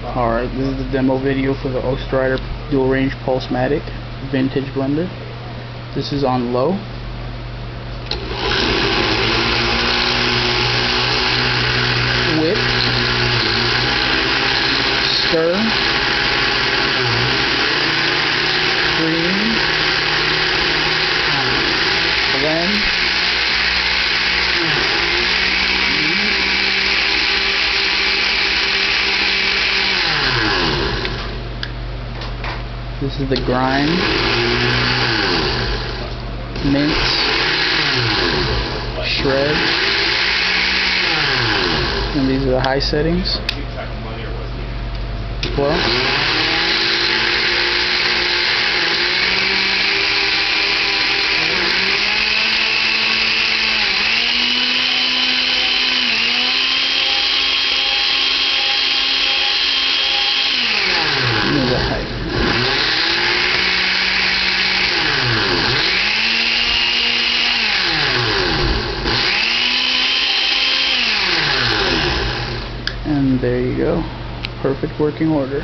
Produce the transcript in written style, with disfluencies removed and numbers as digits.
Alright, this is the demo video for the Osterizer dual range pulse Matic vintage blender. This is on low. Whip. Stir. Cream. Blend. This is the grind, mince, shred, and these are the high settings. Well, the height. And there you go. Perfect working order.